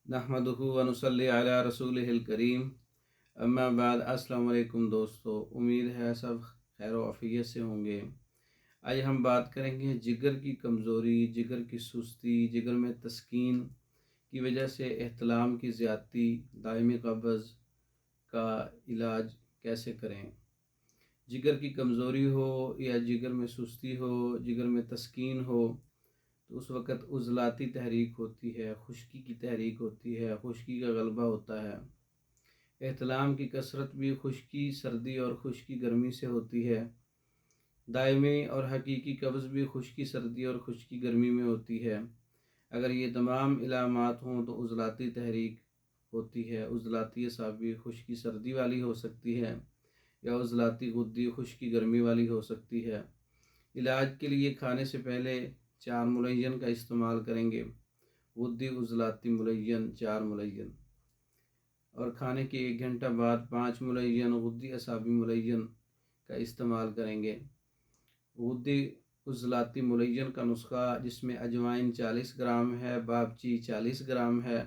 नहमदुहु व नुसल्ली अला रसूलिहिल करीम। अम्मा बाद। अस्सलाम वालेकुम दोस्तों, उम्मीद है सब खैर व आफियत से होंगे। आज हम बात करेंगे जिगर की कमज़ोरी, जिगर की सुस्ती, जिगर में तस्कीन की वजह से एहतलाम की ज़्यादती, दायमी कब्ज़ का इलाज कैसे करें। जिगर की कमज़ोरी हो या जिगर में सुस्ती हो, जिगर में तस्कीन हो, तो उस वक़्त उज़लाती तहरीक होती है, खुश्की की तहरीक होती है, खुश्की का गलबा होता है। एहतलाम की कसरत भी खुश्की सर्दी और खुश्की गर्मी से होती है। दायमी और हकीकी कब्ज़ भी खुश्की सर्दी और खुश्की गर्मी में होती है। अगर ये तमाम इलामात हों तो उज़लाती तहरीक होती है। उज़लाती असाबी खुश्की सर्दी वाली हो सकती है या उज़लाती गुद्दी खुश्की गर्मी वाली हो सकती है। इलाज के लिए खाने से पहले 4 मुलय्यन का इस्तेमाल करेंगे। गुद्दी उज़लाती मुलय्यन 4 मुलय्यन, और खाने के 1 घंटा बाद 5 मुलय्यन गुद्दी असाबी मुलय्यन का इस्तेमाल करेंगे। गुद्दी उज़लाती मुलय्यन का नुस्खा, जिसमें अजवाइन 40 ग्राम है, बाबची 40 ग्राम है,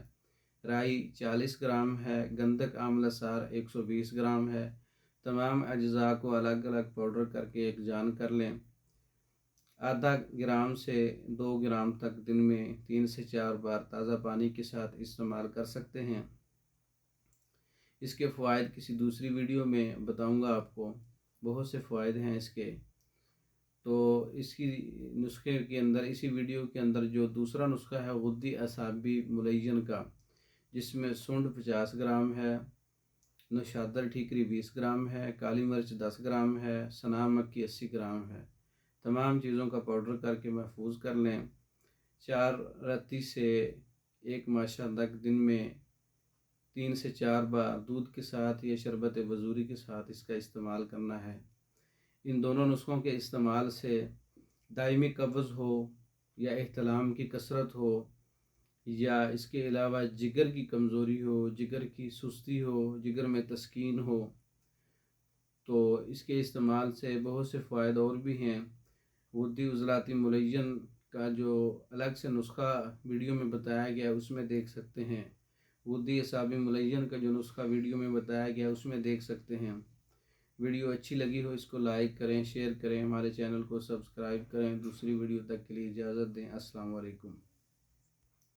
राई 40 ग्राम है, गंधक आंवला सार 120 ग्राम है। तमाम अज्ज़ा को अलग अलग पाउडर करके एक जान कर लें। आधा ग्राम से 2 ग्राम तक दिन में 3 से 4 बार ताज़ा पानी के साथ इस्तेमाल कर सकते हैं। इसके फ़वाइद किसी दूसरी वीडियो में बताऊंगा आपको, बहुत से फ़वाइद हैं इसके। तो इसकी नुस्खे के अंदर, इसी वीडियो के अंदर जो दूसरा नुस्खा है गुद्दी असाबी मुलय्यन का, जिसमें सुंड 50 ग्राम है, नौशादर ठीकरी 20 ग्राम है, काली मिर्च 10 ग्राम है, सना मक्की 80 ग्राम है। तमाम चीज़ों का पाउडर करके महफूज कर लें। 4 रत्ती से 1 माशा तक दिन में 3 से 4 बार दूध के साथ या शरबत वज़ूरी के साथ इसका इस्तेमाल करना है। इन दोनों नुस्खों के इस्तेमाल से दायमी कब्ज़ हो या एहतलाम की कसरत हो, या इसके अलावा जिगर की कमज़ोरी हो, जिगर की सुस्ती हो, जिगर में तस्कीन हो, तो इसके इस्तेमाल से बहुत से फ़ायदे और भी हैं। गुद्दी उज़लाती मुलय्यन का जो अलग से नुस्खा वीडियो में बताया गया है उसमें देख सकते हैं। गुद्दी असाबी मुलय्यन का जो नुस्खा वीडियो में बताया गया है उसमें देख सकते हैं। वीडियो अच्छी लगी हो इसको लाइक करें, शेयर करें, हमारे चैनल को सब्सक्राइब करें। दूसरी वीडियो तक के लिए इजाज़त दें। अस्सलाम वालेकुम।